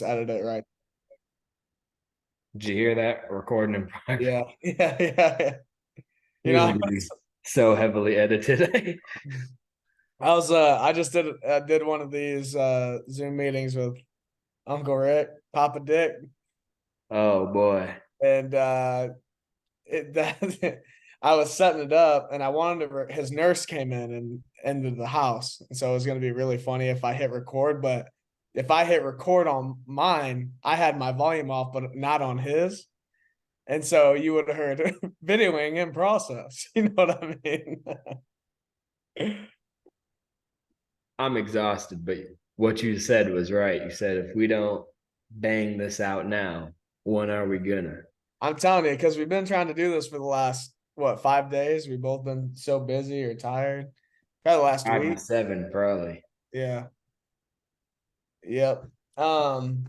edit it right. Did you hear that? Recording in progress. Yeah, yeah. You You're know, gonna be so heavily edited. I just did one of these Zoom meetings with Uncle Rick, Papa Dick, Oh boy. and that I was setting it up, and I wanted to. His nurse came in and into the house, and so it was going to be really funny if I hit record. But if I hit record on mine, I had my volume off, but not on his. And so you would have heard videoing in process. You know what I mean? I'm exhausted, but what you said was right. You said if we don't bang this out now, when are we gonna? I'm telling you, because we've been trying to do this for the last, what, 5 days? We've both been so busy or tired. Probably the last 5 to week. 7, probably. Yeah. Yep. Um,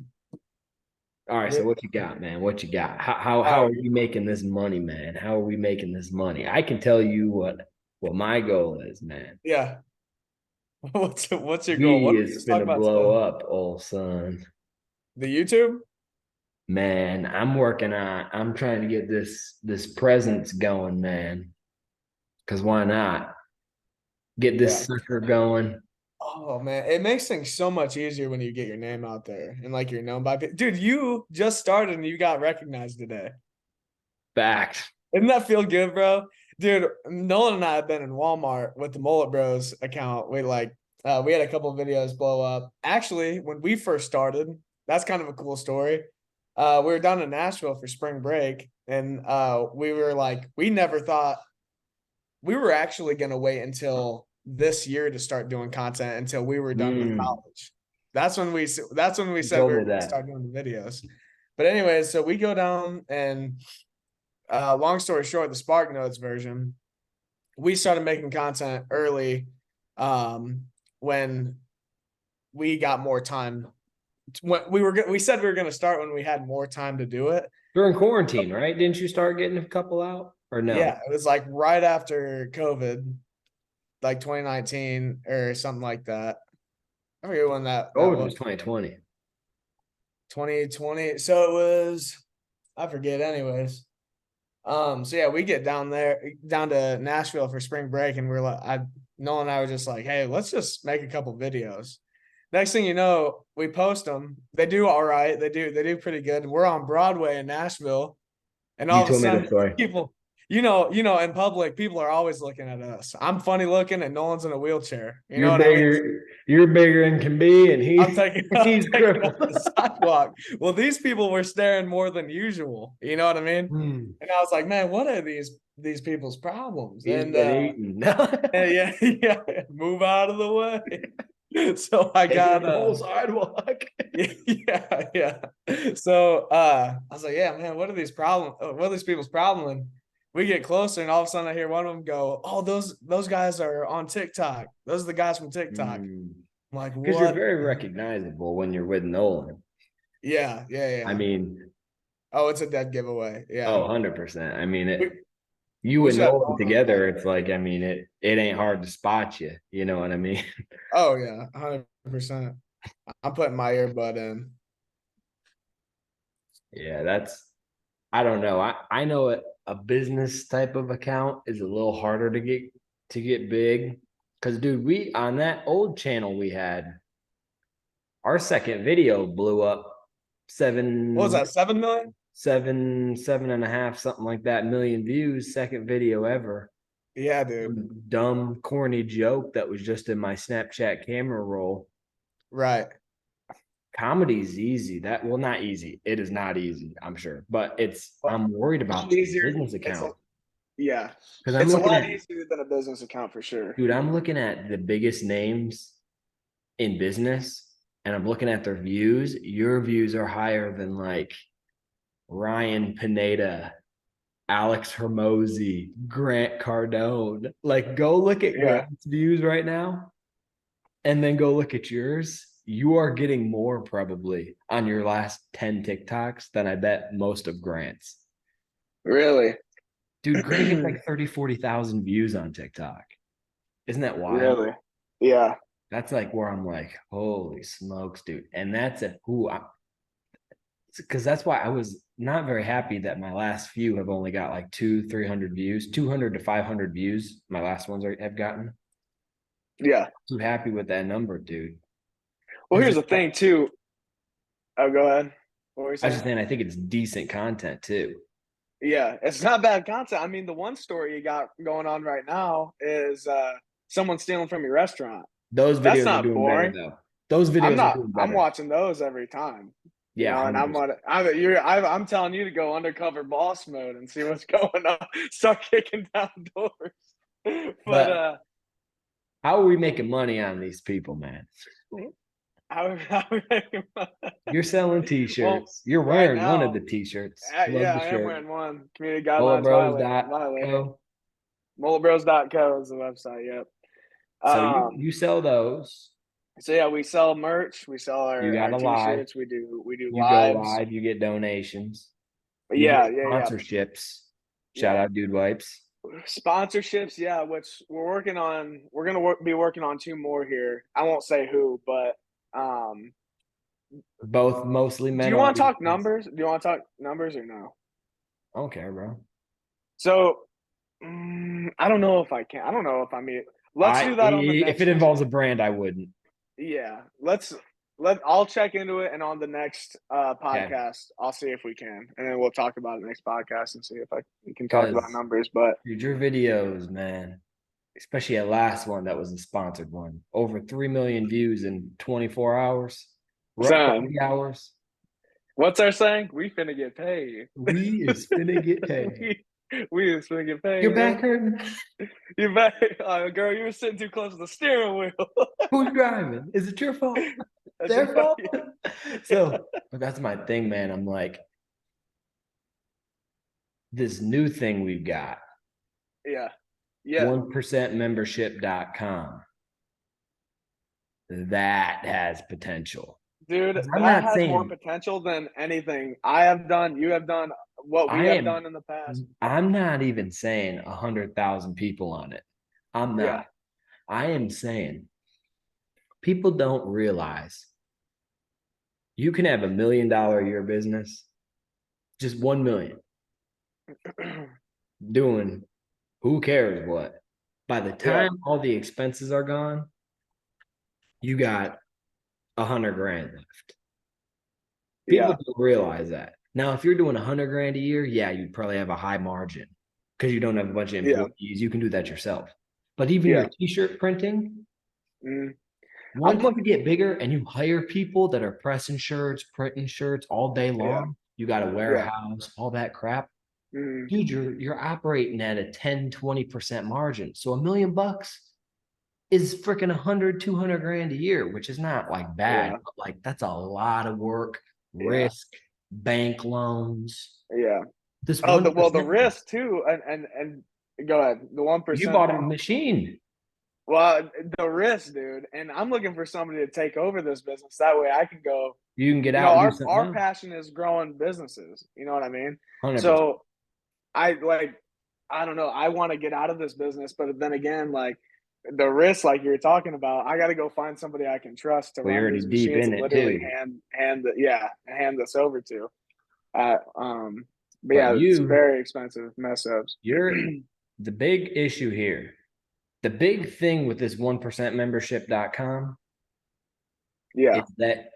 All right, so yeah. what you got, man? What you got? How Oh, are we making this money, man? How are we making this money? I can tell you what my goal is, man. yeah. What's your goal? We What did we is just talk finna about blow today? up, old son. The YouTube? Man, I'm trying to get this presence going, man. Cause why not? Get Yeah. this sucker going. Oh man, it makes things so much easier when you get your name out there and like you're known by people. Dude, you just started and you got recognized today. Facts. Didn't that feel good, bro? Dude, Nolan and I have been in Walmart with the Mullet Bros account. We had a couple of videos blow up. Actually, when we first started, that's kind of a cool story. We were down in Nashville for spring break, and we were like, we never thought we were actually gonna wait until this year to start doing content until we were done with Mm, college. That's when we you said told we were me gonna that. start doing the videos. But anyways, so we go down and long story short, the Spark Notes version, we started making content early when we got more time. When we said we were going to start when we had more time to do it. During quarantine, right? Didn't you start getting a couple out? Or no? Yeah, it was like right after COVID, like 2019 or something like that. I forget when that Oh, it was was. 2020. 2020. So it was, I forget anyways. So yeah, we get down to Nashville for spring break, and we're like, Nolan and I were just like, hey, let's just make a couple videos. Next thing you know, we post them. They do all right. They do pretty good. We're on Broadway in Nashville, and You all of a told me sudden, the story. people, in public, people are always looking at us. I'm funny looking, and Nolan's in a wheelchair. You know what I mean? You're bigger than can be, and I'm he's taking up crippled. the sidewalk. Well, these people were staring more than usual. You know what I mean? Hmm. And I was like, man, what are these people's problems? He's And been eaten. yeah, yeah, move out of the way. So I Taking got up the whole sidewalk. yeah. So I was like, yeah, man, what are these problems? What are these people's problem? And we get closer, and all of a sudden I hear one of them go, "Oh, those guys are on TikTok. Those are the guys from TikTok." Hmm. I'm like, Because you're what? very recognizable when you're with Nolan. I Yeah. mean, Oh, it's a dead giveaway. oh, Yeah. 100%. I mean, We, you we and should have Nolan known on that. together, it's like, I mean, it ain't hard to spot you. You know what I mean? Oh yeah, 100%. I'm putting my earbud in. Yeah, I don't know. I know a business type of account is a little harder to get big. Cause dude, we on that old channel we had, our second video blew up What was seven, that? 7 million? seven and a half, something like that, million views, second video ever. Yeah, dude. Dumb, corny joke that was just in my Snapchat camera roll. Right. Comedy's easy. That well, not easy. It is not easy, I'm sure. But But I'm worried a lot about the easier. business It's a account. Yeah. Because I'm It's a looking lot at easier than a business account for sure. dude, I'm looking at the biggest names in business and I'm looking at their views. Your views are higher than like Ryanpineda, alexhormozi, Grant Cardone. Like, go look at Yeah. Grant's views right now and then go look at yours. You are getting more probably on your last 10 TikToks than I bet most of Grant's. Really? Dude, Grant gets like 30, 40,000 views on TikTok. Isn't that wild? Really? Yeah. That's like where I'm like, holy smokes, dude. And that's a who I, because that's why I was not very happy that my last few have only got like 200-300 views, 200 to 500 views. My last ones have gotten. Yeah. Too happy with that number, dude. Well, here's the thing too. Oh, go ahead. What were you I was saying? just saying, I think it's decent content too. Yeah, it's not bad content. I mean, the one story you got going on right now is someone stealing from your restaurant. Those That's videos are not doing better boring. though. Those videos are doing I'm better. watching those every time. You Yeah, know, and 100%. I'm telling you to go undercover boss mode and see what's going on. Start kicking down doors. But But how are we making money on these people, man? how You're selling well, t-shirts. You're right wearing one of now, the t-shirts. Love yeah, the I am shirt. wearing one. Community guidelines violated. Mulletbros.co. Mulletbros.co is the website. Yep. So you sell those. So yeah, we sell merch. We sell You got our a live. t-shirts. We do You go lives. live. You get donations. You Yeah, get yeah, yeah, sponsorships. Shout yeah. out Dude Wipes. Sponsorships, yeah, which we're working on. We're gonna be working on two more here. I won't say who, but Both mostly do men you want to talk audiences. numbers? Do you want to talk numbers or no? I don't care, bro. So I don't know if I can. I don't know if I mean. Let's do that on the If it next. involves a brand, I wouldn't. Yeah, I'll check into it, and on the next Okay. podcast, I'll see if we can, and then we'll talk about it next podcast and see if we can talk about Because numbers. But dude, your videos, man, especially that last one that was a sponsored one, over 3 million views in 24 hours. We're up son, 30 hours. what's our saying? We finna get paid. We is finna get paid. we is finna get paid. Your Girl. back hurting? You back, girl. You were sitting too close to the steering wheel. Who's driving? Is it your fault? Their fault? So that's my thing, man. I'm like, this new thing we've got, yeah, yeah, 1%membership.com. That has potential. dude. I'm That not has more saying potential than anything I have done. You have done what we have done in the past. I'm not even saying 100,000 people on it. I'm Yeah, not. I am saying people don't realize you can have $1 million a year business, just 1 million, doing who cares what. By the yeah, time all the expenses are gone, you got 100 grand left. People yeah, don't realize that. Now, if you're doing 100 grand a year, yeah, you probably have a high margin because you don't have a bunch of yeah, employees. You can do that yourself. But even yeah. your t-shirt printing, Mm. I'm once look. you get bigger and you hire people that are pressing shirts, printing shirts all day Yeah, long, you got a yeah. warehouse, all that crap. Mm. Dude, you're operating at a 10-20% margin. So $1 million is freaking 100, 200 grand a year, which is not like bad, Yeah, but like that's a lot of work, yeah, risk, bank loans. yeah. This Oh, one the percent, risk too, and go ahead. The one you percent bought a thing. machine. Well, the risk, dude. And I'm looking for somebody to take over this business. That way, I can go. You can get You know, out and do something our else. passion is growing businesses. You know what I mean? 100%. So I like. I don't know. I want to get out of this business, but then again, like the risk, like you're talking about, I got to go find somebody I can trust to Well, you're run already these deep machines in and it literally too. hand this over to. But But yeah, it's very expensive mess ups. you're the big issue here. The big thing with this 1%membership.com Yeah, is that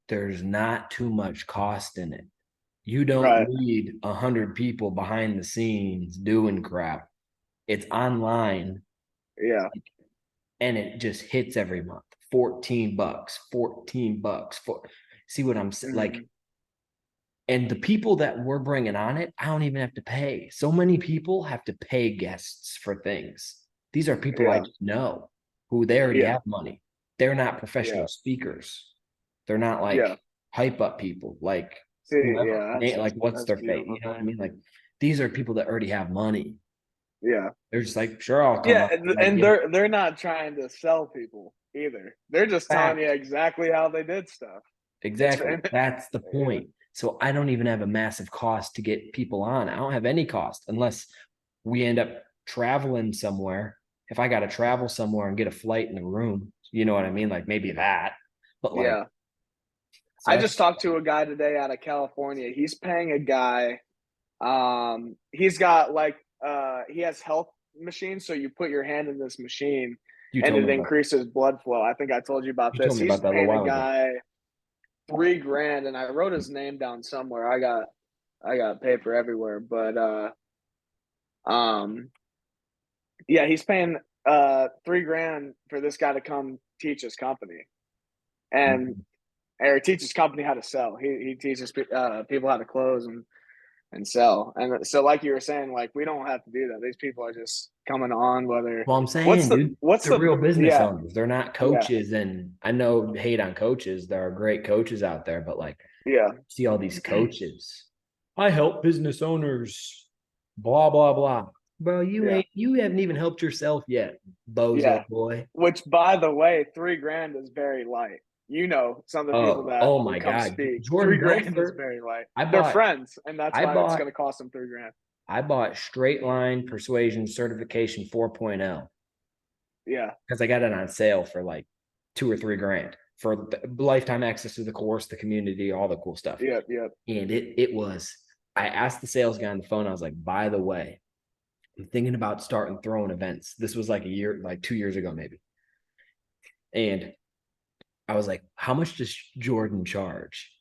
there's not too much cost in it. You don't right. need 100 people behind the scenes doing crap. It's online Yeah, and it just hits every month. 14 bucks, 14 bucks. See what I'm saying? Like, mhm. and the people that we're bringing on it, I don't even have to pay. So many people have to pay guests for things. These are people I Yeah, just know who they already yeah, have money. They're not yeah, professional speakers. They're not yeah. like hype up people like See, whoever. yeah, Like what's that's their fate? You beautiful. know what I mean? Like these are people that already have money. Yeah, They're just like, sure, I'll come yeah, up. and they're not trying to sell people either. They're just telling you Fact. exactly how they did stuff. It's Exactly. and That's the yeah, point. So I don't even have a massive cost to get people on. I don't have any cost unless we end up traveling somewhere. If I got to travel somewhere and get a flight in a room, you know what I mean? Like maybe that. But like yeah, So I just talked to a guy today out of California. He's paying a guy. He's got like he has health machines, so you put your hand in this machine you and told it me about that. increases blood flow. I think I told you about You told this. me about He's that a little paying a while ago. guy $3,000, and I wrote his name down somewhere. I got paper everywhere, but um yeah, he's paying $3,000 for this guy to come teach his company and Mhm. or teach his company how to sell. He teaches people how to close and sell. And so, like you were saying, like we don't have to do that. These people are just coming on. Whether Well, I'm saying, dude, what's they're the real business yeah owners. They're not yeah coaches. And I know hate on coaches. There are great coaches out there, but like yeah see all these coaches. I help business owners, blah, blah, blah. Bro, yeah you haven't even helped yourself yet, yeah. bozo boy. Which, by the way, $3,000 is very light. You know, some of the people Oh, that oh will my come God. speak. Jordan 3,000 is Belfort. very light. I They're bought, friends, and that's I why it's bought, going to cost them $3,000. I bought straight line persuasion certification 4.0 Yeah, because I got it on sale for like 2 or 3 grand for the lifetime access to the course, the community, all the cool stuff. yep, yep. And it was, I asked the sales guy on the phone, I was like, by the way, I'm thinking about starting throwing events. This was like a year, like 2 years ago, maybe. And I was like, how much does Jordan charge?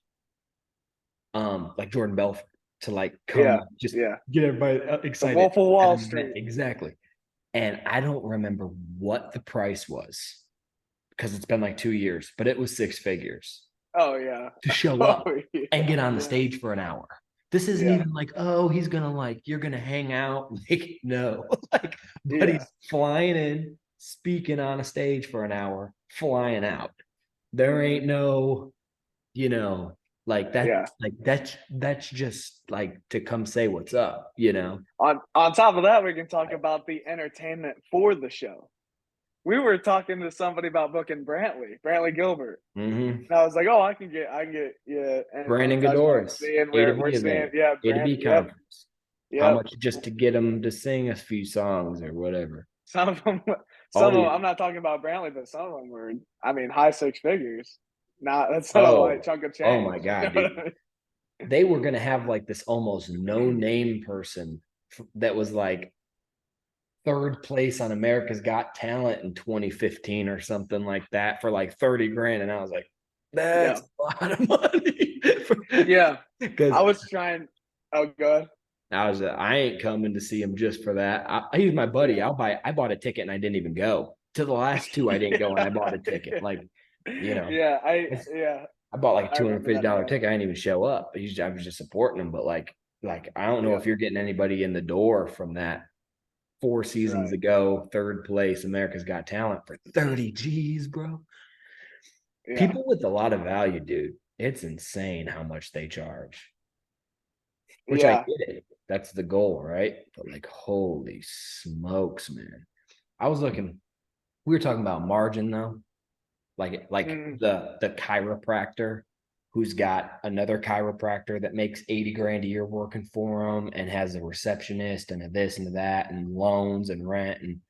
Like Jordan Belfort to like come Yeah, just yeah. get everybody The excited Wolf of at Wall an event. Street. Exactly. And I don't remember what the price was because it's been like 2 years, but it was 6 figures Oh, yeah. to show Oh, up and yeah, get on the yeah, stage for an hour. This isn't yeah, even like, oh, he's gonna like, you're gonna hang out. Like, no, like, but yeah, he's flying in, speaking on a stage for an hour, flying out. There ain't no, you know, yeah. that's just like to come say what's up, you know. On top of that, we can talk about the entertainment for the show. We were talking to somebody about booking Brantley Gilbert. Mm-hmm. And I was like, oh, I can get yeah, and Brandon you guys want to Godoris, see, and A to we're B seeing, event, yeah, A to B Yep, conference. How yep. much just to get him to sing a few songs or whatever? Some of them, Audio. I'm not talking about Brantley, but some of them were, I mean, high six figures. Not that's not a light Oh, chunk of oh my change. You God, know what dude. I mean? They were gonna have like this almost no name person that was like third place on America's Got Talent in 2015 or something like that for like 30 grand. And I was like, Yeah, that's a lot of money. yeah. Because I was trying. Oh, good. I ain't coming to see him just for that. He's my buddy. Yeah, I bought a ticket and I didn't even go. To the last two, I didn't go and I bought a ticket. Like, you know, yeah. Yeah. I bought like a I two hundred remember fifty that dollar day. ticket. I didn't even show up. I was just supporting him. But like I don't know Yeah, if you're getting anybody in the door from that 4 seasons right. ago, third place, America's Got Talent for 30 G's, bro. Yeah, People with a lot of value, dude. It's insane how much they charge. Which I yeah. get it. That's the goal, right? But like, holy smokes, man. I was looking, we were talking about margin though. Like Mm, the chiropractor who's got another chiropractor that makes 80 grand a year working for him and has a receptionist and a this and a that and loans and rent and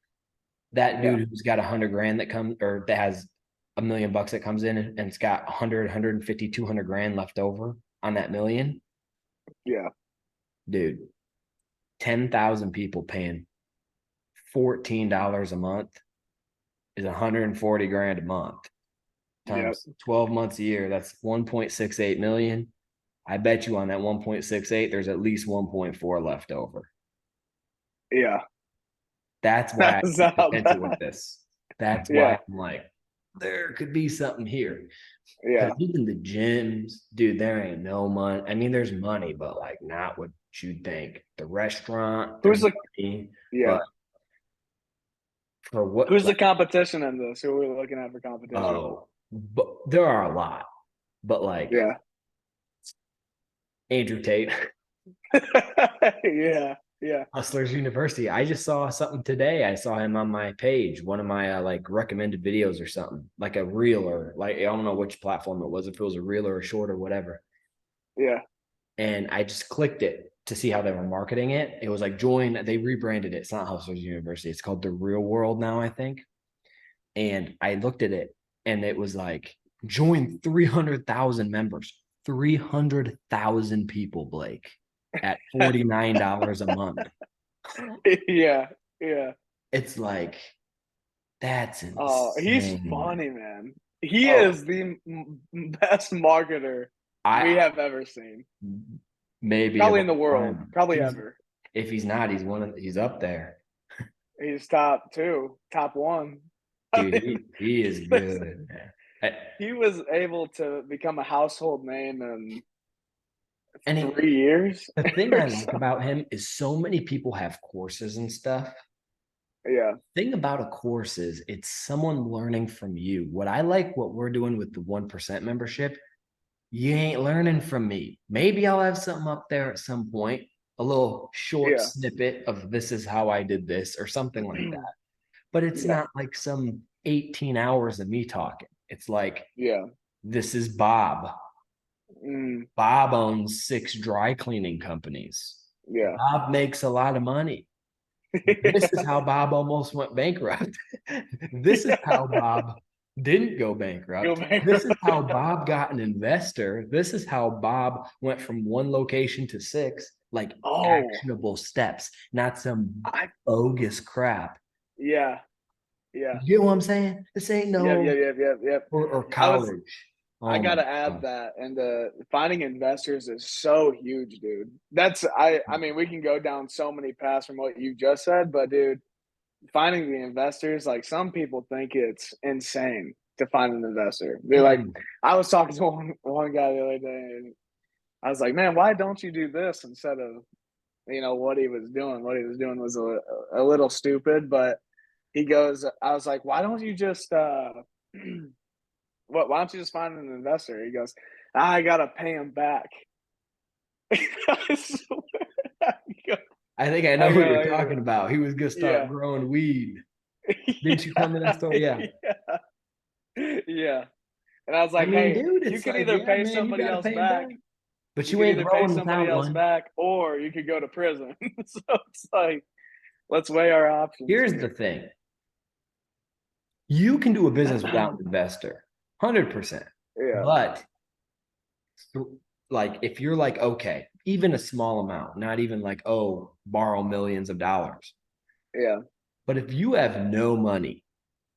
that yeah, dude who's got 100 grand that comes or that has $1 million that comes in and it's got 150 200 grand left over on that million. yeah, Dude, 10,000 people paying $14 a month is 140 grand a month yeah, times 12 months a year. That's 1.68 million. I bet you on that 1.68, there's at least 1.4 left over. yeah. That's why I That's get how defensive with that. this. That's why Yeah, I'm like, there could be something here. yeah. Because even the gyms, dude, there ain't no money. I mean, there's money, but like not what you'd think. The restaurant, Who's there's the money, yeah? but for what, Who's the like, competition in this? Who are we looking at for competition? oh, but there are a lot. But like Yeah, Andrew Tate, yeah, yeah, Hustlers University. I just saw something today. I saw him on my page, one of my like recommended videos or something, like a reel or like I don't know which platform it was, if it was a reel or a short or whatever. yeah, And I just clicked it to see how they were marketing it. It was like join, they rebranded it. It's not Hustlers University. It's called The Real World now, I think. And I looked at it and it was like Join 300,000 members, 300,000 people, Blake, at $49 a month. Yeah, yeah. It's like, that's Oh, he's insane. funny, man. He Oh, is the best marketer we I have ever seen. maybe of Probably in the all world. time. Probably He's ever. if he's not, he's up there. He's top two, top one. Dude, he is good, man. He was able to become a household name in And 3 years the thing I or like so. about him is so many people have courses and stuff. Yeah, Thing about a course is it's someone learning from you. What I like what we're doing with the 1% membership, you ain't learning from me. Maybe I'll have something up there at some point, a little short yeah, snippet of this is how I did this or something like that. But it's yeah, not like some 18 hours of me talking. It's like, yeah. this is Bob. Mm, Bob owns 6 dry cleaning companies. yeah. Bob makes a lot of money. This is how Bob almost went bankrupt. This is how Yeah. Bob didn't go Go bankrupt. back. This is how Bob got an investor. This is how Bob went from one location to 6, like Oh, actionable steps, not some I bogus crap. yeah, yeah. You get what I'm saying? This ain't Yep, no yep, yep, yep, yep. or I was college. I Oh my gotta add God. that, and the finding investors is so huge, dude. That's I mean, we can go down so many paths from what you just said, but dude, finding the investors, like some people think it's insane to find an investor. They're like, Mm. I was talking to one guy the other day, and I was like, man, why don't you do this instead of what he was doing? What he was doing was a little stupid, but he goes, I was like, why don't you just why don't you just find an investor? He goes, I gotta pay him back. I swear. I go, I think I know I who go, you're talking about. He was gonna start yeah, growing weed. Didn't you tell me that yeah, story? Yeah. yeah, yeah. And I was I like, mean, hey, dude, you it's can like, either yeah, pay man, you somebody got to else pay him back, back. But you you can ain't either pay growing somebody without else one. back, or you could go to prison. So it's like, let's weigh our options Here's the here. thing: you can do a business without an investor, 100%. Yeah, But like, if you're like, okay, even a small amount, not even like, oh, borrow millions of dollars. yeah, But if you have no money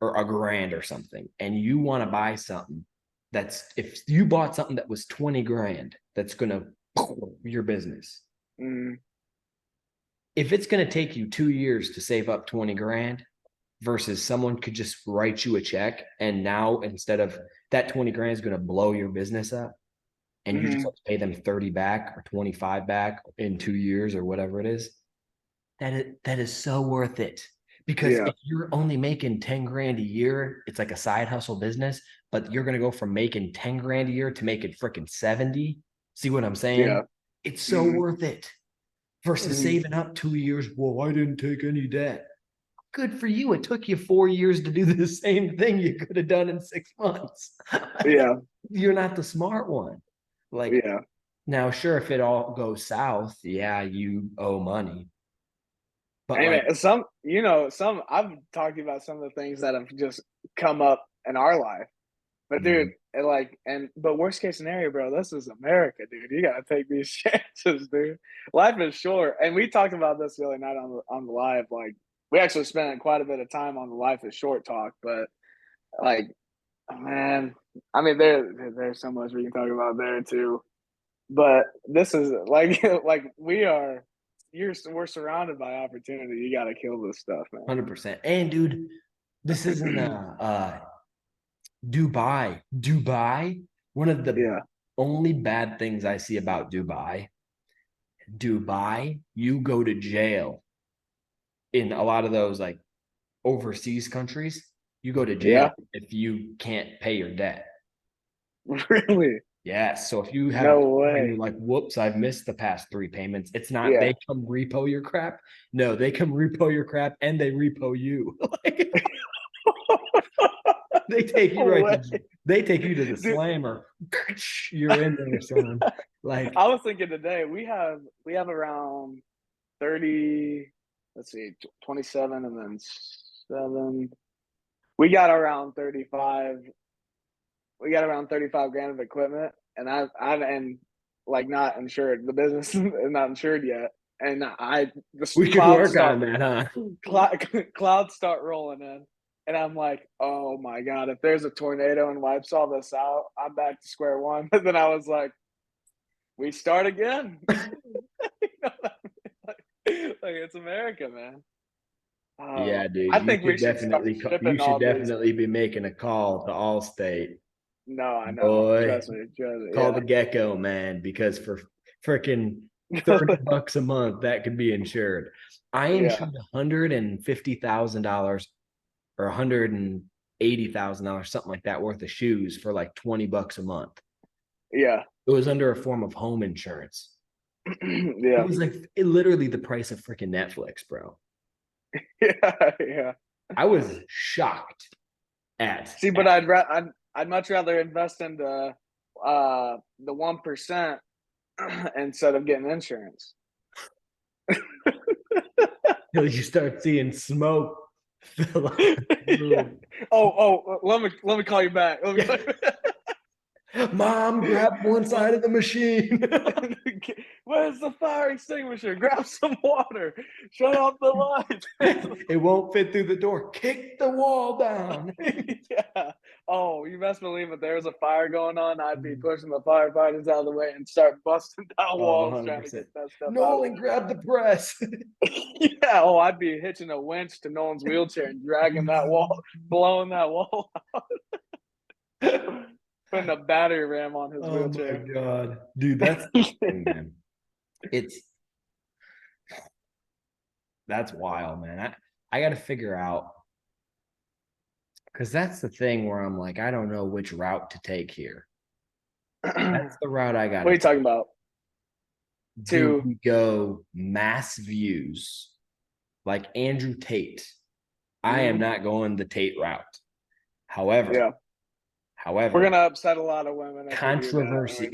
or a grand or something, and you want to buy something if you bought something that was 20 grand, that's going to your business. mm, If it's going to take you 2 years to save up 20 grand versus someone could just write you a check, and now instead of that 20 grand is going to blow your business up, and you just mm, have to pay them 30 back or 25 back in 2 years or whatever it is, that is so worth it. Because yeah, if you're only making 10 grand a year, it's like a side hustle business, but you're going to go from making 10 grand a year to making freaking 70. See what I'm saying? yeah, It's so mm, worth it versus mm, saving up 2 years. Well, I didn't take any debt. Good for you. It took you 4 years to do the same thing you could have done in 6 months. Like, yeah, you're not the smart one. Like, yeah. now, sure, if it all goes south, yeah, you owe money. But Hey like, man, some I've talked to you about some of the things that have just come up in our life. But dude, mm, but worst case scenario, bro, this is America, dude. You gotta take these chances, dude. Life is short. And we talked about this the other night on the live. Like we actually spent quite a bit of time on the life is short talk, but like man, I mean there's so much we can talk about there too. But this is like like we're surrounded by opportunity. You gotta kill this stuff, man. 100%. And dude, this isn't Dubai. Dubai, one of the Yeah, only bad things I see about Dubai, you go to jail in a lot of those like overseas countries. You go to jail yeah, if you can't pay your debt. really. Yes. So if you have a No and you're way. like, whoops, I've missed the past 3 payments. It's not Yeah. they come repo your crap. No, they come repo your crap and they repo you. Like, they take you No right way. to they take you to the Dude, slammer. You're in there, son. Like, I was thinking today we have around 30, let's see, 27 and then 7. We got around 35 we got around 35 grand of equipment, and I've and like not insured. The business is not insured yet, and We the could work on that, clouds start rolling in, and I'm like, oh my god, if there's a tornado and wipes all this out, I'm back to square one. But then I was like, we start again. You know what I mean? Like it's America, man. Yeah, dude, I think we should start you shipping should all these. definitely be making a call to Allstate. No, I know. Boy, Trust me. call the gecko, man, because for freaking Yeah. 30 bucks a month, that could be insured. I Yeah. insured $150,000 or $180,000, something like that, worth of shoes for like 20 bucks a month. Yeah. It was under a form of home insurance. It Yeah. was like literally the price of freaking Netflix, bro. Yeah. Yeah. I was shocked See, but I'd much rather invest in the 1% instead of getting insurance. Till you start seeing smoke fill up. Yeah. Oh, let me call you back. Let me call you back. Mom, grab one side of the machine. Where's the fire extinguisher? Grab some water. Shut off the lights. It won't fit through the door. Kick the wall down. Yeah. Oh, you best believe if there was a fire going on, I'd be pushing the firefighters out of the way and start busting down walls trying to get that stuff Nolan, out. grab the press. Yeah. Oh, I'd be hitching a winch to Nolan's wheelchair and dragging that wall, blowing that wall out. Putting a battery ram on his wheelchair. Oh my god, dude, that's the thing, man. That's wild, man. I got to figure out, because that's the thing where I'm like, I don't know which route to take here. That's the route I got. What are you talking about? Do we go mass views like Andrew Tate? I am not going the Tate route. However, we're gonna upset a lot of women. Controversy.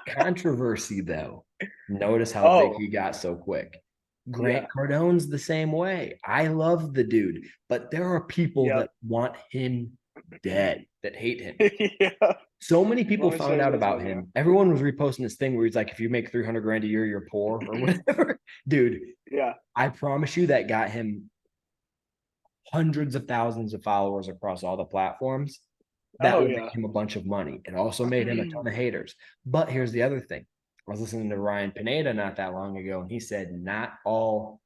Controversy, though. Notice how big he got so quick. Grant Cardone's the same way. I love the dude, but there are people that want him dead, that hate him. Yeah. So many people found out about him. Everyone was reposting this thing where he's like, if you make 300 grand a year, you're poor or whatever. Dude, yeah, I promise you that got him hundreds of thousands of followers across all the platforms. That would make him a bunch of money. It also made him a ton of haters. But here's the other thing. I was listening to Ryanpineda not that long ago, and he said not all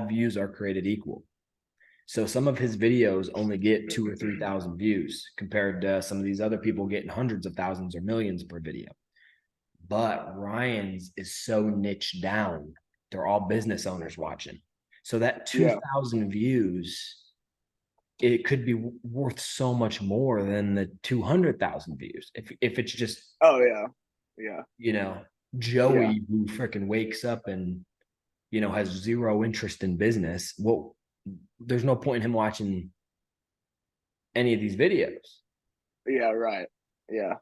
views are created equal. So some of his videos only get 2,000 or 3,000 views compared to some of these other people getting hundreds of thousands or millions per video. But Ryan's is so niche down. They're all business owners watching. So that 2,000 views, it could be worth so much more than the 200,000 views. If it's just, Joey who freaking wakes up and, has zero interest in business. Well, there's no point in him watching any of these videos. Yeah, right. Yeah.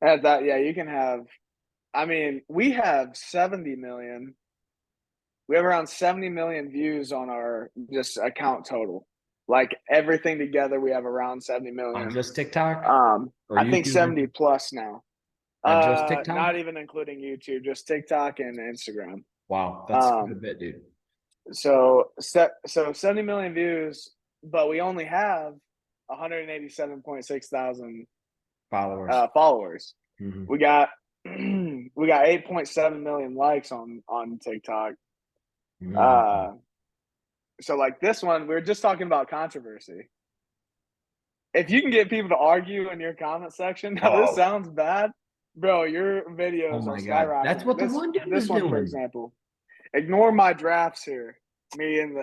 At that, you can have, we have 70 million. We have around 70 million views on our just account total. Like everything together, we have around 70 million. On just TikTok? I think 70 plus now. On just TikTok? Not even including YouTube, just TikTok and Instagram. Wow, that's a bit, dude. So 70 million views, but we only have 187.6 thousand followers. Mm-hmm. We got 8.7 million likes on TikTok. Mm-hmm. So like this one, we were just talking about controversy. If you can get people to argue in your comment section, now this sounds bad, bro. Your videos are skyrocketing. That's what this one doing. For example. Ignore my drafts here. Me in the.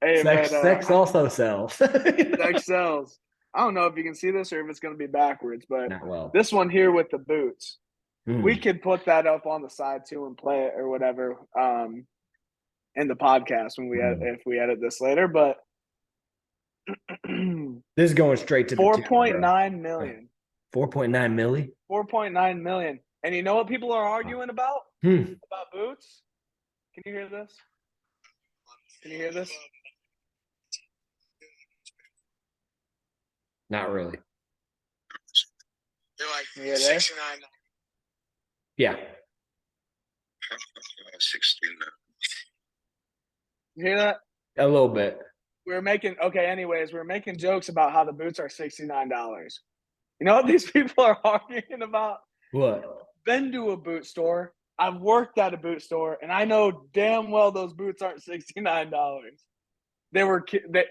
Hey, sex also sells. Sex sells. I don't know if you can see this or if it's going to be backwards, but this one here with the boots, we could put that up on the side too and play it or whatever in the podcast when if we edit this later. But this is going straight to 4.9 million. 4.9 million. 4.9 million. And you know what people are arguing about? About boots? Can you hear this? Can you hear this? Not really. They're like Yeah, 69. Yeah. 69. You hear that? A little bit. We were making jokes about how the boots are $69. You know what these people are arguing about? What? Been to a boot store. I've worked at a boot store, and I know damn well those boots aren't $69. They were,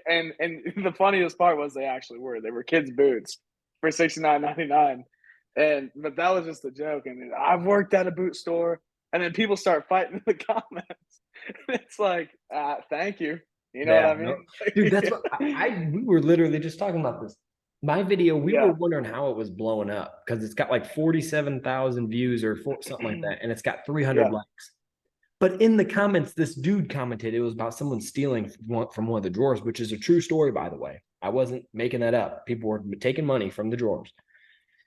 and the funniest part was they actually were. They were kids' boots for $69.99, but that was just a joke. And I've worked at a boot store, and then people start fighting in the comments. It's like, thank you. You know what I mean? No. Dude, that's what we were literally just talking about this. My video, we were wondering how it was blowing up because it's got like 47,000 views or something like that, and it's got 300 likes. But in the comments, this dude commented it was about someone stealing from one of the drawers, which is a true story, by the way. I wasn't making that up. People were taking money from the drawers.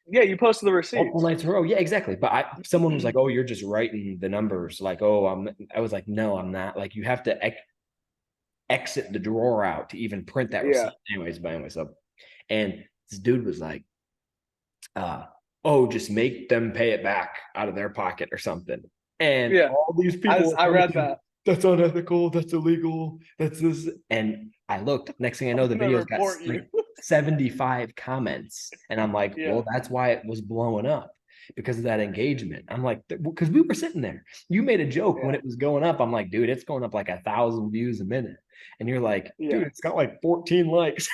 Yeah, you posted the receipts. Multiple nights in a row. Yeah, exactly. But someone was like, "Oh, you're just writing the numbers." Like, "Oh, I was like, "No, I'm not." Like, you have to exit the drawer out to even print that receipt. Anyway, so, and this dude was like, "Oh, just make them pay it back out of their pocket or something." And all these people, I read that. That's unethical. That's illegal. That's this. And I looked. Next thing I know, the video's got like 75 comments, and I'm like, well, that's why it was blowing up, because of that engagement. I'm like, because we were sitting there. You made a joke when it was going up. I'm like, dude, it's going up like 1,000 views a minute, and you're like, dude, it's got like 14 likes.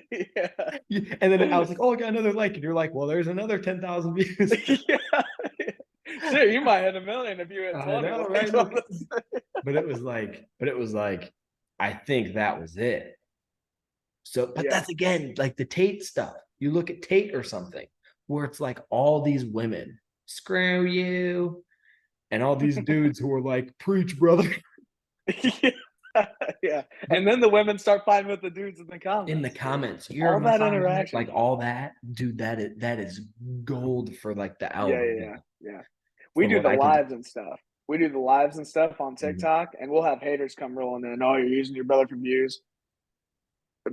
And then I was like, oh, I got another like, and you're like, well, there's another 10,000 views. Sure, you might hit 1 million if you hit 20. Know, right? But it was like, I think that was it. So, but that's again like the Tate stuff. You look at Tate or something where it's like all these women, screw you, and all these dudes who are like, preach, brother. And then the women start fighting with the dudes in the comments. You're all that interaction, like all that, dude. That is gold for like the algorithm. Yeah. We do the lives and stuff. We do the lives and stuff on TikTok, and we'll have haters come rolling in. Oh, you're using your brother for views.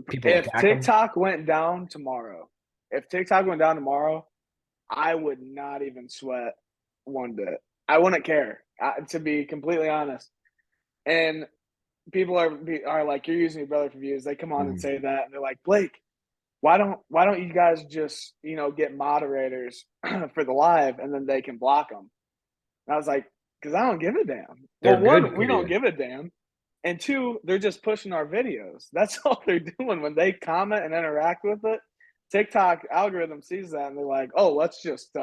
If TikTok went down tomorrow, I would not even sweat one bit. I wouldn't care, to be completely honest. And people are like, you're using your brother for views. They come on and say that, and they're like, Blake, why don't you guys just, get moderators for the live, and then they can block them? And I was like, because I don't give a damn. Well, one, we don't give a damn. And two, they're just pushing our videos. That's all they're doing. When they comment and interact with it, TikTok algorithm sees that, and they're like, oh, let's just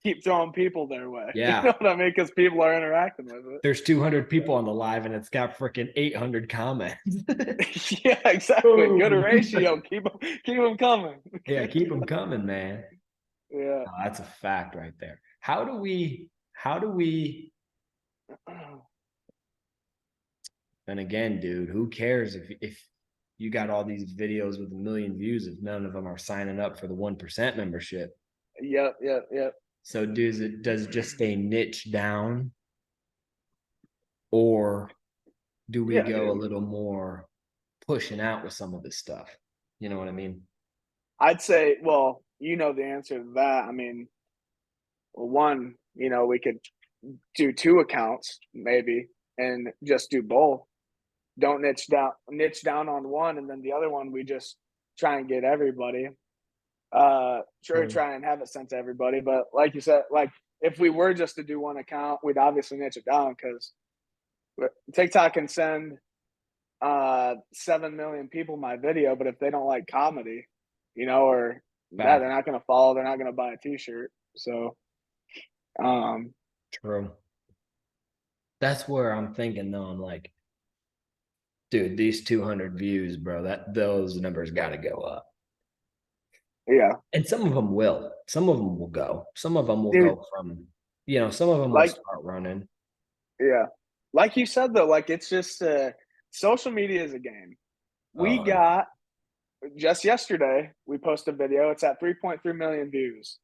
keep throwing people their way. Yeah. You know what I mean? Because people are interacting with it. There's 200 people on the live, and it's got freaking 800 comments. Yeah, exactly. Good ratio. Keep them coming. Yeah, keep them coming, man. Yeah. Oh, that's a fact right there. How do we and again, dude, who cares if you got all these videos with 1 million views if none of them are signing up for the 1% membership? Yep. So does it just stay niche down, or do we go a little more pushing out with some of this stuff? You know what I mean? I'd say, well, you know the answer to that. I mean, one, we could do 2 accounts maybe and just do both. Don't niche down on one, and then the other one we just try and get everybody. Try and have it sent to everybody. But like you said, like if we were just to do one account, we'd obviously niche it down, because TikTok can send 7 million people my video, but if they don't like comedy, or they're not going to follow, they're not going to buy a t-shirt. So true. That's where I'm thinking though. I'm like, dude, these 200 views, bro, those numbers got to go up. Yeah. And some of them will. Some of them will go. Some of them will go from, some of them will start running. Yeah. Like you said, though, like it's just social media is a game. We got, just yesterday, we posted a video. It's at 3.3 million views.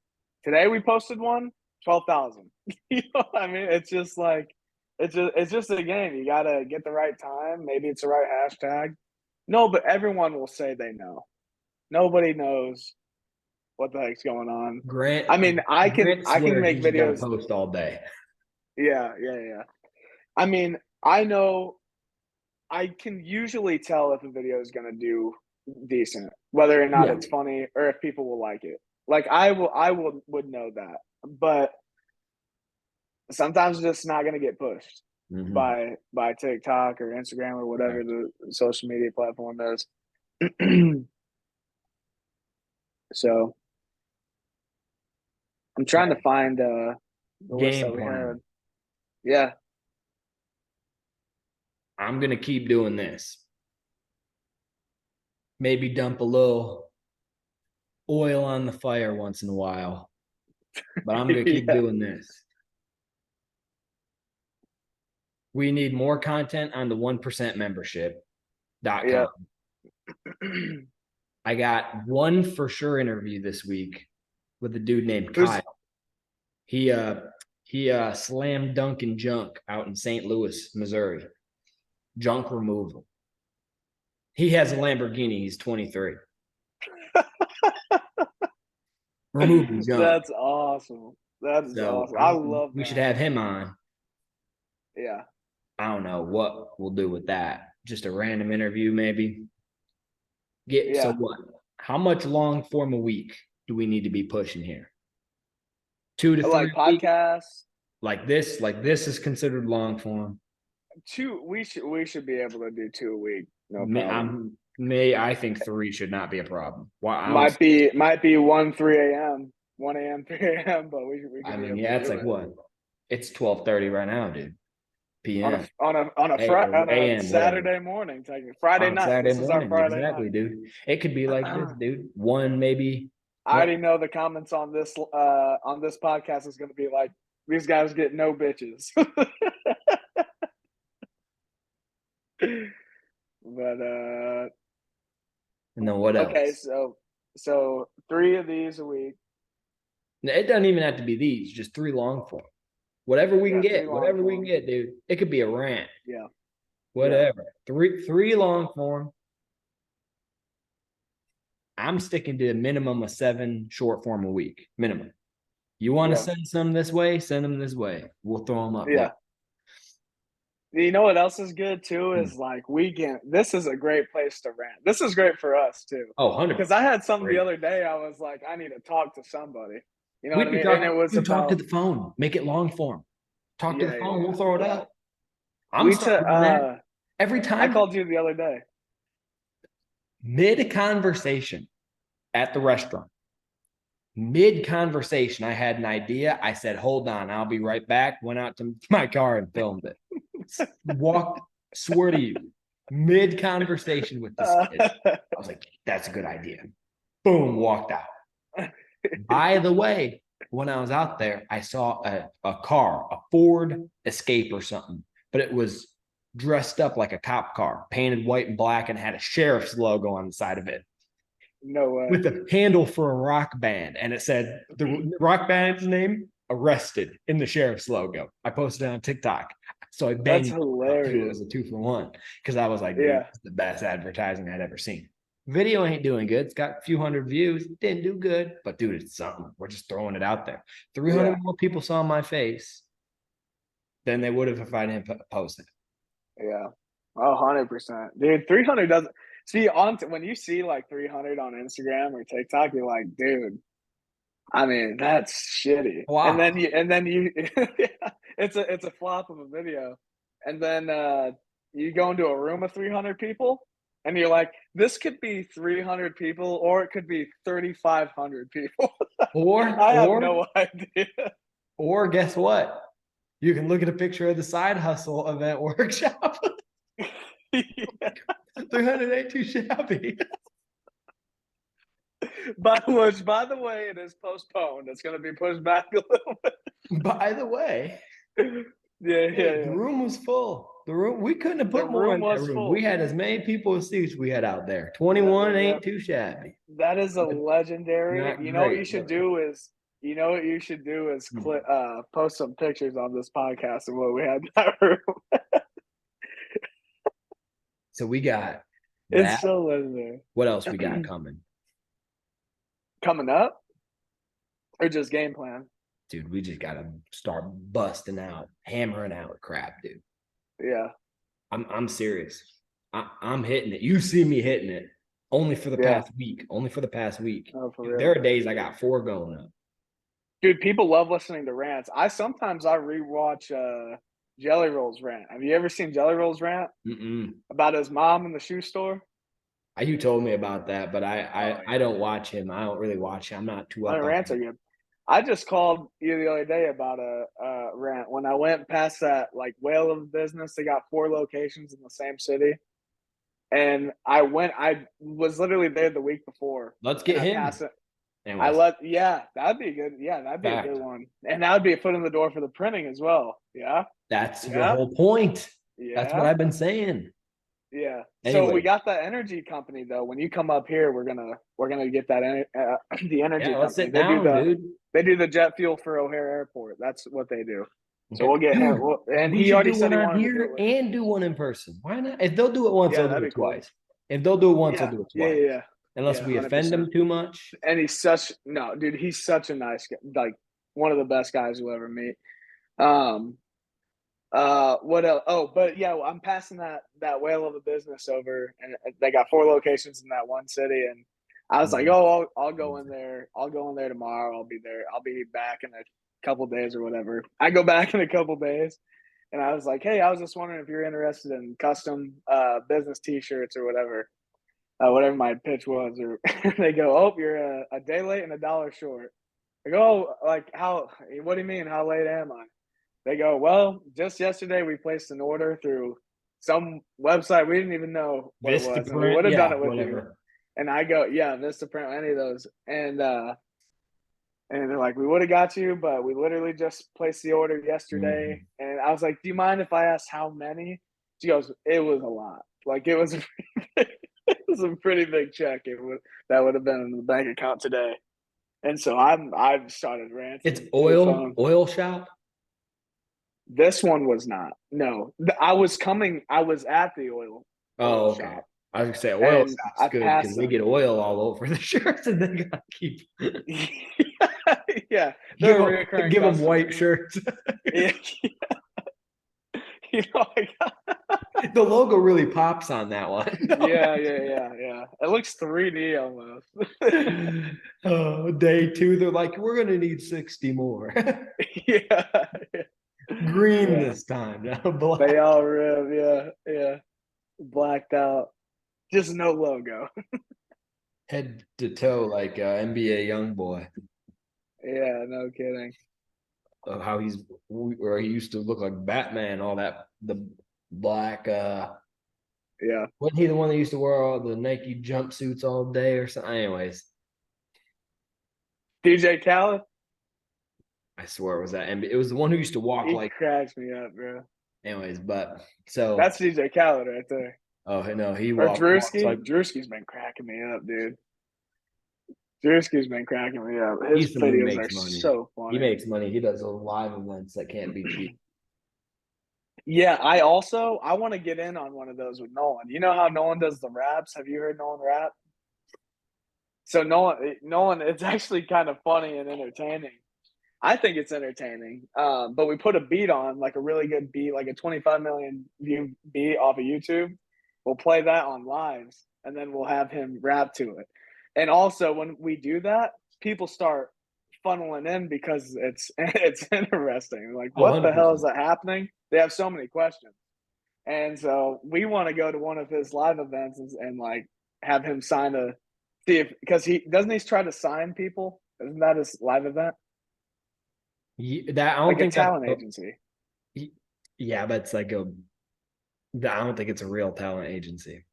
Today we posted one, 12,000. You know what I mean? It's just like, it's just a game. You gotta get the right time. Maybe it's the right hashtag. No, but everyone will say they know. Nobody knows what the heck's going on. Grant I mean, Grant I can swears make he's got to videos. post all day. Yeah, yeah, yeah. I mean, I know I can usually tell if a video is gonna do decent, whether or not Yeah. it's funny or if people will like it. Like I would know that, but sometimes it's just not gonna get pushed Mm-hmm. by TikTok or Instagram or whatever Right. the social media platform is. So I'm trying to Hey, find the list that game we had. plan. Yeah, I'm gonna keep doing this. Maybe dump a little oil on the fire once in a while, but I'm gonna keep yeah, doing this. We need more content on the 1% membership.com. yeah. I got one for sure interview this week with a dude named Who's Kyle. He slam dunking junk out in St. Louis, Missouri. Junk removal. He has a Lamborghini. He's 23. Removing junk. that's awesome. That is So awesome. I love we should that. have him on. Yeah. I don't know what we'll do with that. Just a random interview, maybe. So Yeah. what? How much long form a week do we need to be pushing here? 2 to 3 Like weeks? podcasts, Like this is considered long form. we should be able to do 2 a week, no problem. I think 3 should not be a problem. Well, I don't. Might be 1 3 a.m. 1 a.m. 3 a.m. But we I could be mean, able yeah, to it's do like it what? It's 12:30 right now, dude. PM. On a AM, whatever. Saturday morning, technically Friday On a night. Saturday This is our morning, Friday exactly, night. dude. It could be like this, dude. One maybe. I already know the comments on this podcast is going to be like, these guys get no bitches. But And then what okay, else? so 3 of these a week. It doesn't even have to be these, just 3 long form. Whatever we can Yeah, three get, long whatever we can form. get, dude. It could be a rant, Yeah, yeah. whatever. Three long form. I'm sticking to a minimum of 7 short form a week, minimum. You want to Yeah, send some this way, send them this way. We'll throw them up there. yeah. You know what else is good too Hmm. is like weekend. This is a great place to rant. This is great for us too, Oh, 100%. because I had something the Great. other day. I was like, I need to talk to somebody. You know We what I could mean? And it was talk to about the phone, make it long form. Talk to the yeah, yeah, phone, we'll yeah. throw it up. I'm We took. starting on that. Every I time, called you the other day. mid conversation at the restaurant, mid conversation, I had an idea. I said, hold on, I'll be right back. Went out to my car and filmed it. Walked, swear to you, mid conversation with this kid. I was like, that's a good idea. Boom, walked out. By the way, when I was out there, I saw a car, a Ford Escape or something, but it was dressed up like a cop car, painted white and black, and had a sheriff's logo on the side of it No way. with a handle for a rock band. And it said the rock band's name, Arrested, in the sheriff's logo. I posted it on TikTok. So I That's banged it too. It was hilarious. a 2-for-1 because I was like, dude, Yeah, it's the best advertising I'd ever seen. Video ain't doing good. It's got a few hundred views. Didn't do good, but dude, it's something. We're just throwing it out there. 300 yeah, more people saw my face than they would have if I didn't post it. yeah. 100%, dude. 300 doesn't see on when you see like 300 on Instagram or TikTok, you're like, dude. I mean, that's shitty. Wow. And then you, yeah, it's a flop of a video, and then you go into a room of 300 people, and you're like, this could be 300 people, or it could be 3,500 people. Or I have or no idea. or guess what? You can look at a picture of the side hustle event workshop. Yeah. 300 ain't too shabby. By the way, it is postponed. It's going to be pushed back a little By the way, bit. Yeah, yeah, hey, the yeah. room was full. The room, we couldn't have The put more room in that was room. We full. had as many people as seats we had out there. That, 21 that, ain't too shabby. That is a But legendary. not You know what you great. should But do is You know what you should do is Hmm. post some pictures on this podcast of what we had in that room. So we got It's that. so legendary. What else we got coming? Coming up, or just game plan? Dude, we just gotta start busting out, hammering out crap, dude. Yeah, I'm serious. I'm hitting it. You see me hitting it only for the yeah. past week. Only for the past week. Oh, for Dude, there real. are days I got 4 going up. Dude, people love listening to rants. I rewatch Jelly Roll's rant. Have you ever seen Jelly Roll's rant Mm-mm. about his mom in the shoe store? You told me about that, but Oh I yeah. don't watch him. I don't really watch him. I'm not too My up on rants are him. good. I just called you the other day about a rant when I went past that like whale of a business. They got 4 locations in the same city, and I was literally there the week before, Let's and get I him. passed it. Anyways, Yeah, that'd be good. Yeah, that'd be a good fact. one, and that would be a foot in the door for the printing as well. Yeah, That's the yeah, whole point. That's what yeah. I've been saying. Yeah. So we Anyway, got that energy company though. When you come up here, we're gonna get that the energy yeah, let's company. sit down, dude. They do the jet fuel for O'Hare Airport. That's what they do. So Okay. we'll get him. Dude, And we he should already do said one he on wanted to do it here with me. and do one in person. Why not? If they'll do it once, Yeah, they'll do that'd be it cool. twice. If they'll do it once, they'll Yeah, do it yeah, twice. yeah, yeah. Unless Yeah, we hundred offend them percent. too much. And dude. He's such a nice guy. Like one of the best guys you'll ever meet. Um, what else? Oh, but yeah, I'm passing that whale of a business over, and they got 4 locations in that one city. And I was like, Mhm. oh, I'll go in there. I'll go in there tomorrow. I'll be there. I'll be back in a couple days or whatever. I go back in a couple days, and I was like, hey, I was just wondering if you're interested in custom business T-shirts or whatever my pitch was. Or they go, oh, you're a day late and $1 short. I go, oh, like how? What do you mean? How late am I? They go, well, just yesterday we placed an order through some website. We didn't even know what it was, and we Vistaprint, would have done yeah, it with you. whatever. And I go, yeah, Vistaprint, any of those. And they're like, we would have got you, but we literally just placed the order yesterday. Mhm. And I was like, do you mind if I asked how many? She goes, it was a lot. Like it was it was a pretty big check. That would have been in the bank account today. And so I've started It's ranting to the phone. oil shop. This one was not. No, I was coming. I was at the oil Oh, okay. shop, I was gonna say oil and shop's I good because passed they them. get oil all over the shirts and they gotta keep Yeah, they're a reoccurring give them customer. white shirts. Yeah, you know, The logo really pops on that one. yeah. It looks 3D almost. Oh, day 2, they're like, we're gonna need 60 more. Yeah, Green yeah. this time, now black. They all rev. Yeah. Blacked out. Just no logo. Head to toe like NBA young boy. Yeah, no kidding. Of how he used to look like Batman, all that the black Yeah. wasn't he the one that used to wear all the Nike jumpsuits all day or something? Anyways, DJ Khaled, I swear it was that NBA. It was the one who used to walk he like cracks me up, bro. anyways, but so That's DJ Khaled right there. oh no, he Or walks like Drewski. Drewski's been cracking me up, dude. Drewski's been cracking me up. His he's someone who videos are makes money. so He funny. makes money. He does those live events that can't be cheap. Yeah, I want to get in on one of those with Nolan. You know how Nolan does the raps? Have you heard Nolan rap? So Nolan, it's actually kind of funny and entertaining. I think it's entertaining. But we put a beat on, like a really good beat, like a 25 million view beat off of YouTube. We'll play that on lives, and then we'll have him rap to it. And also, when we do that, people start funneling in because it's interesting. Like, Oh, what the hell is 100%. that happening? They have so many questions, and so we want to go to one of his live events and like have him sign a see if because he doesn't he's try to sign people. Isn't that his live event? That I don't Like a think that's talent agency. yeah, but it's like I don't think it's a real talent agency.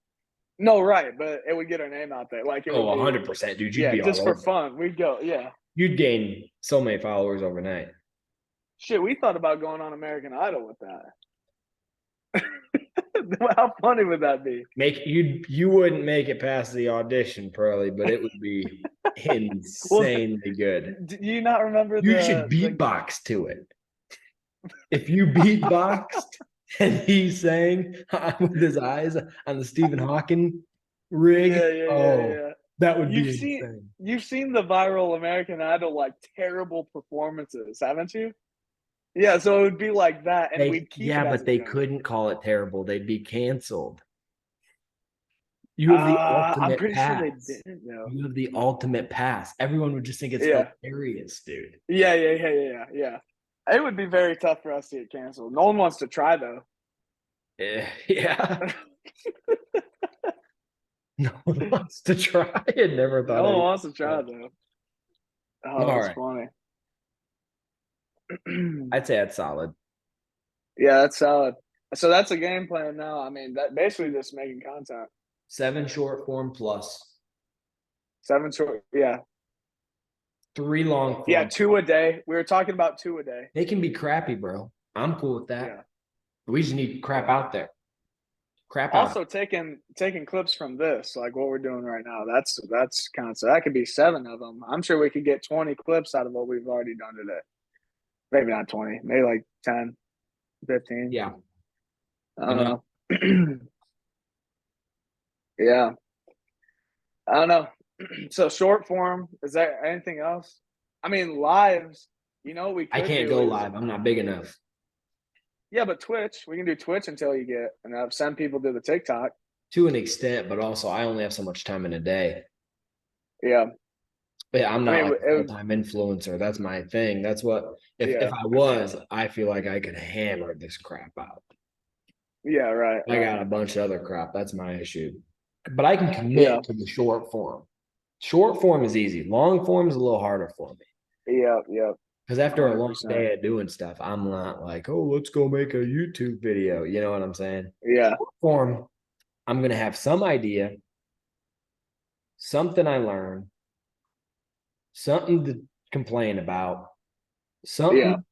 No, right, but it would get our name out there. Like it Oh, would be, 100%, dude. You'd yeah, be all just for over. fun. We'd go, yeah. You'd gain so many followers overnight. Shit, we thought about going on American Idol with that. How funny would that be? You wouldn't make it past the audition, probably, but it would be Well, insanely good. do you not remember You should the beatbox to it. If you beatboxed and he sang with his eyes on the Stephen Hawking rig, yeah. that would be You've seen insane. you've seen the viral American Idol like terrible performances, haven't you? Yeah, so it would be like that, and we'd keep it as But a they joke. couldn't call it terrible. They'd be canceled. You have the I'm ultimate pretty sure they pass. didn't though. You have the ultimate pass. Everyone would just think it's Yeah. hilarious, dude. Yeah. It would be very tough for us to get canceled. No one wants to try though. Yeah. No one wants to try it. Never thought. No one wants to try though. Oh, All that's right. funny. I'd say that's solid. Yeah, that's solid. So that's a game plan now. I mean, that basically just making content. 7 short form plus 7 short, yeah. 3 long form. Yeah, 2 a day. We were talking about 2 a day. They can be crappy, bro. I'm cool with that. Yeah. We just need crap out there. Crap Also out. taking clips from this, like what we're doing right now. That's kind of, so that could be 7 of them. I'm sure we could get 20 clips out of what we've already done today. Maybe not 20, maybe like 10, 15. Yeah. I don't know. Yeah. I don't know. So short form, is there anything else? I mean, lives, we could I can't go live. I'm not big enough. Yeah, but Twitch, we can do Twitch until you get, and send people to the TikTok. To an extent, but also I only have so much time in a day. Yeah. Yeah, I'm not like a full-time influencer. That's my thing. That's what, if I was, I feel like I could hammer this crap out. Yeah, right. I got a bunch of other crap. That's my issue. But I can commit to the short form. Short form is easy. Long form is a little harder for me. Yeah. Because after 100%. a long day of doing stuff, I'm not like, oh, let's go make a YouTube video. You know what I'm saying? Yeah. Short form, I'm going to have some idea, something I learned, something to complain about, something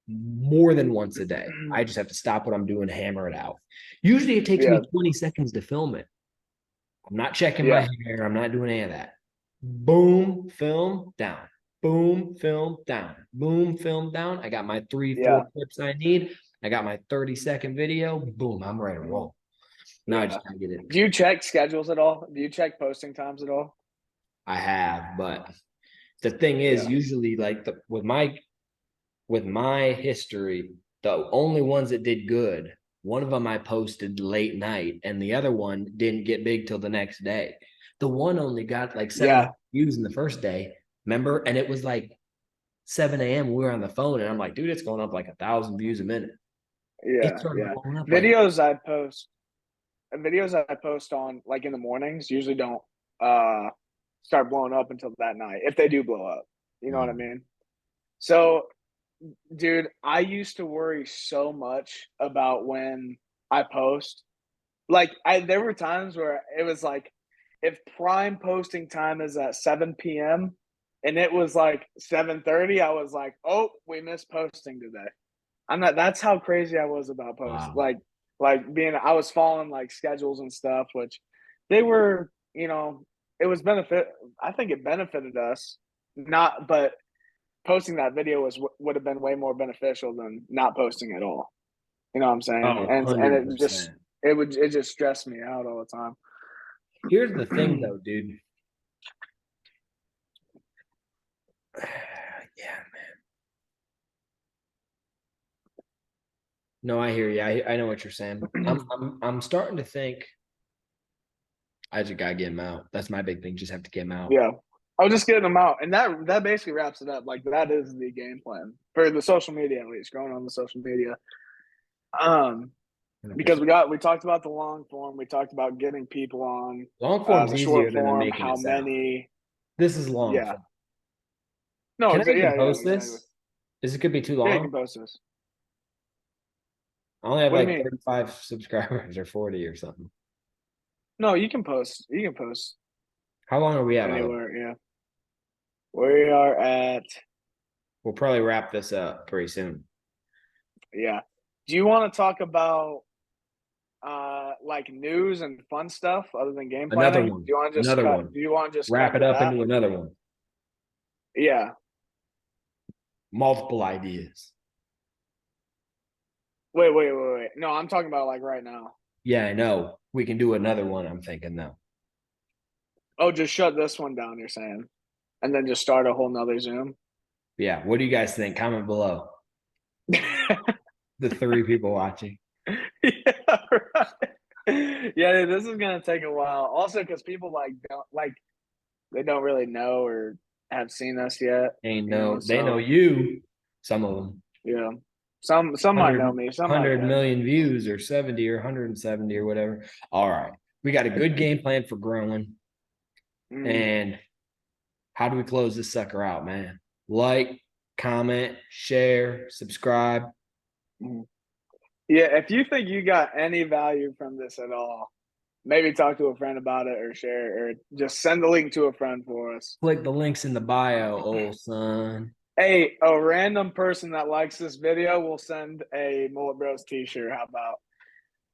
more than once a day. I just have to stop what I'm doing, hammer it out. Usually it takes me 20 seconds to film it. I'm not checking my hair. I'm not doing any of that. Boom, film, down. Boom, film, down. Boom, film, down. I got my 3-4 clips I need. I got my 30-second video. Boom, I'm ready to roll. Now I just gotta get it. Do you check schedules at all? Do you check posting times at all? I have, but the thing is, usually like with my history, the only ones that did good, one of them I posted late night, and the other one didn't get big till the next day. The one only got like 7 views in the first day, remember? And it was like 7 a.m. We were on the phone, and I'm like, dude, it's going up like 1,000 views a minute. Yeah. Videos I post on like in the mornings usually don't start blowing up until that night, if they do blow up. You know what I mean? So, dude, I used to worry so much about when I post. Like, there were times where it was like, if prime posting time is at 7 p.m. and it was like 7:30, I was like, oh, we missed posting today. That's how crazy I was about posting. Wow. I was following like schedules and stuff, which they were, it was I think it benefited us, but posting that video would have been way more beneficial than not posting at all. You know what I'm saying? Oh, and 100%. it just stressed me out all the time. Here's the thing though, dude. Yeah, man. No, I hear you. I know what you're saying. I'm starting to think I just gotta get him out. That's my big thing. Just have to get him out. Yeah. I was just getting them out. And that basically wraps it up. Like, that is the game plan for the social media, at least, going on the social media. Because we talked about the long form. We talm about getting people on. Long form's the easier short than form, making how it sound. many. This is long form. No, can I even post exactly. this? Is it could be too long? Yeah, you can post this. I only have like 35 subscribers or 40 or something. No, you can post. You can post. How long are we at? Anywhere, yeah. We are at. We'll probably wrap this up pretty soon. Yeah. Do you want to talk about like news and fun stuff other than game Another planning? one. Do you want to just Another cut? one. Do you want to just Wrap cut it to up that? into another one. Yeah. Multiple ideas. Wait. No, I'm talking about like right now. Yeah, I know. We can do another one, I'm thinking, though. Oh, just shut this one down, you're saying. And then just start a whole nother Zoom. Yeah. What do you guys think? Comment below. The 3 people watching. Yeah, right. Yeah, this is gonna take a while. Also, because people they don't really know or have seen us yet. They know So, you. Some of them. yeah. Some might know me, some might 100 have. million views or 70 or 170 or whatever. All right. We got a good game plan for growing. And how do we close this sucker out, man? Like, comment, share, subscribe. Yeah, if you think you got any value from this at all, maybe talk to a friend about it or share or just send the link to a friend for us. Click the links in the bio, old son. Hey, a random person that likes this video will send a Mullet Bros t-shirt. How about?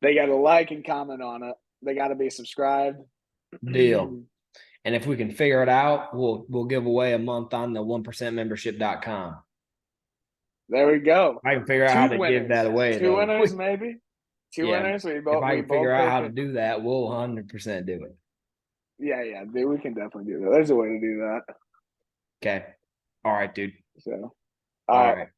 They got to like and comment on it. They got to be subscribed. Deal. And if we can figure it out, we'll give away a month on the 1%membership.com. There we go. I can figure out how to give that away. Two winners, maybe. Two winners. If I can figure out how to do that, we'll 100% do it. Yeah, dude, we can definitely do that. There's a way to do that. Okay. All right, dude. So, all right.